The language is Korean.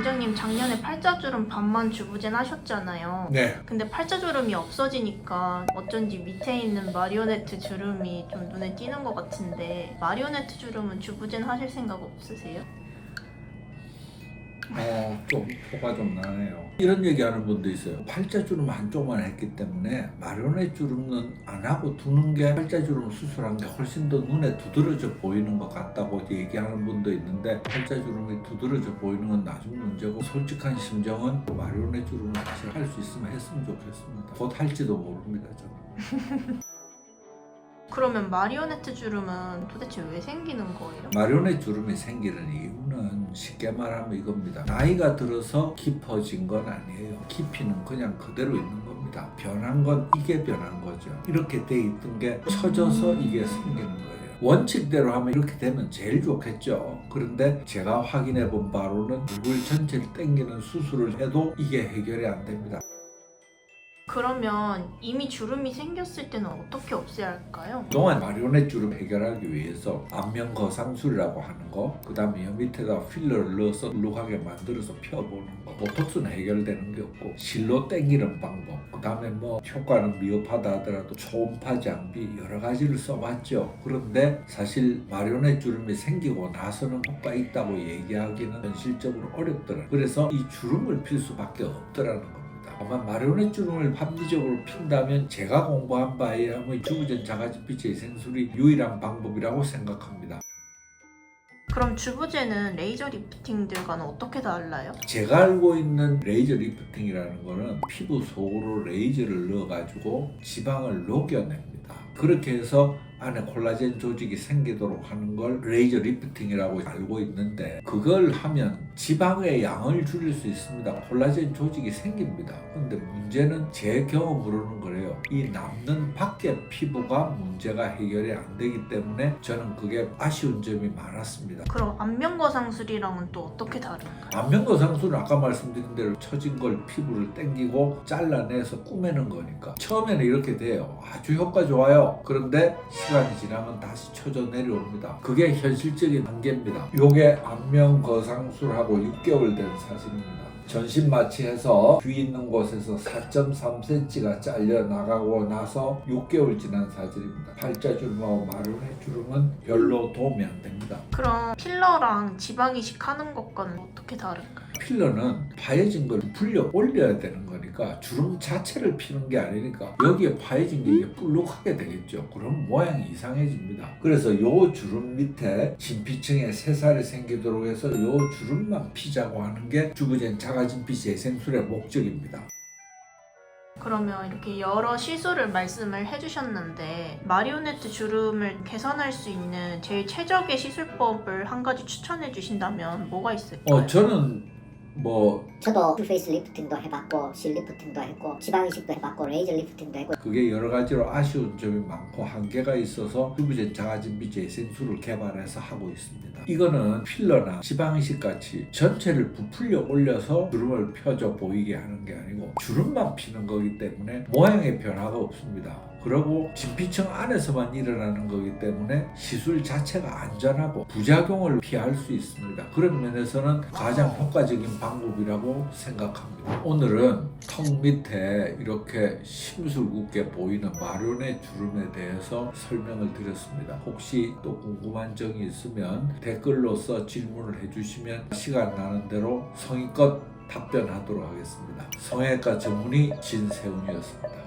원장님 작년에 팔자주름 반만 주부젠 하셨잖아요. 네. 근데 팔자주름이 없어지니까 어쩐지 밑에 있는 마리오네트 주름이 좀 눈에 띄는 것 같은데 마리오네트 주름은 주부젠 하실 생각 없으세요? 좀 표가 좀 나네요. 이런 얘기하는 분도 있어요. 팔자주름 한쪽만 했기 때문에 마리오네트 주름은 안 하고 두는 게 팔자주름 수술한 게 훨씬 더 눈에 두드러져 보이는 것 같다고 얘기하는 분도 있는데, 팔자주름이 두드러져 보이는 건 나중 문제고, 솔직한 심정은 마리오네트 주름을 다시 할 수 있으면 했으면 좋겠습니다. 곧 할지도 모릅니다, 저는. 그러면 마리오네트 주름은 도대체 왜 생기는 거예요? 마리오네트 주름이 생기는 이유는 쉽게 말하면 이겁니다. 나이가 들어서 깊어진 건 아니에요. 깊이는 그냥 그대로 있는 겁니다. 변한 건 이게 변한 거죠. 이렇게 돼 있던 게 처져서 이게 생기는 거예요. 원칙대로 하면 이렇게 되면 제일 좋겠죠. 그런데 제가 확인해 본 바로는 얼굴 전체를 당기는 수술을 해도 이게 해결이 안 됩니다. 그러면 이미 주름이 생겼을 때는 어떻게 없애야 할까요? 그동안 마리오네트 주름 해결하기 위해서 안면 거상술이라고 하는 거, 그 다음에 여 밑에다 필러를 넣어서 울룩하게 만들어서 펴보는 거, 보톡스는 해결되는 게 없고 실로 당기는 방법, 그 다음에 뭐 효과는 미흡하다 하더라도 초음파 장비 여러 가지를 써봤죠. 그런데 사실 마리오네트 주름이 생기고 나서는 효과 있다고 얘기하기는 현실적으로 어렵더라고요. 그래서 이 주름을 필 수밖에 없더라는 겁니다. 아마 마리오네트 주름을 합리적으로 핀다면 제가 공부한 바에 의하면 주부전 자가진피체 생술이 유일한 방법이라고 생각합니다. 그럼 주부젠은 레이저 리프팅들과는 어떻게 달라요? 제가 알고 있는 레이저 리프팅이라는 거는 피부 속으로 레이저를 넣어가지고 지방을 녹여냅니다. 그렇게 해서 안에 콜라겐 조직이 생기도록 하는 걸 레이저 리프팅이라고 알고 있는데, 그걸 하면 지방의 양을 줄일 수 있습니다. 콜라겐 조직이 생깁니다. 근데 문제는 제 경험으로는 그래요. 이 남는 밖의 피부가 문제가 해결이 안 되기 때문에 저는 그게 아쉬운 점이 많았습니다. 그럼 안면거상술이랑은 또 어떻게 다른가요? 안면거상술은 아까 말씀드린 대로 처진 걸 피부를 당기고 잘라내서 꾸매는 거니까 처음에는 이렇게 돼요. 아주 효과 좋아요. 그런데 시간이 지나면 다시 쳐져 내려옵니다. 그게 현실적인 한계입니다. 요게 안면거상술하고 6개월 된 사진입니다. 전신 마취해서 귀 있는 곳에서 4.3cm가 잘려 나가고 나서 6개월 지난 사진입니다. 팔자주름하고 마리오네트 주름은 별로 도움이 안 됩니다. 그럼 필러랑 지방 이식하는 것과는 어떻게 다른가요? 필러는 파여진 걸 부풀려 올려야 되는 거니까 주름 자체를 피는 게 아니니까 여기에 파여진 게 이게 불룩하게 되겠죠. 그럼 모양이 이상해집니다. 그래서 요 주름 밑에 진피층에 새살이 생기도록 해서 요 주름만 피자고 하는 게 주부젠 자가진피체 생술의 목적입니다. 그러면 이렇게 여러 시술을 말씀을 해주셨는데 마리오네트 주름을 개선할 수 있는 제일 최적의 시술법을 한 가지 추천해 주신다면 뭐가 있을까요? 저는 저도 풀페이스 리프팅도 해봤고 실 리프팅도 했고 지방 이식도 해봤고 레이저 리프팅도 했고, 그게 여러 가지로 아쉬운 점이 많고 한계가 있어서 주부전 자가진피체 생술을 개발해서 하고 있습니다. 이거는 필러나 지방이식 같이 전체를 부풀려 올려서 주름을 펴져 보이게 하는 게 아니고 주름만 피는 거기 때문에 모양의 변화가 없습니다. 그리고 진피층 안에서만 일어나는 거기 때문에 시술 자체가 안전하고 부작용을 피할 수 있습니다. 그런 면에서는 가장 효과적인 방법이라고 생각합니다. 오늘은 턱 밑에 이렇게 심술궂게 보이는 마리오네트 주름에 대해서 설명을 드렸습니다. 혹시 또 궁금한 점이 있으면 댓글로써 질문을 해주시면 시간 나는 대로 성의껏 답변하도록 하겠습니다. 성형외과 전문의 진세훈이었습니다.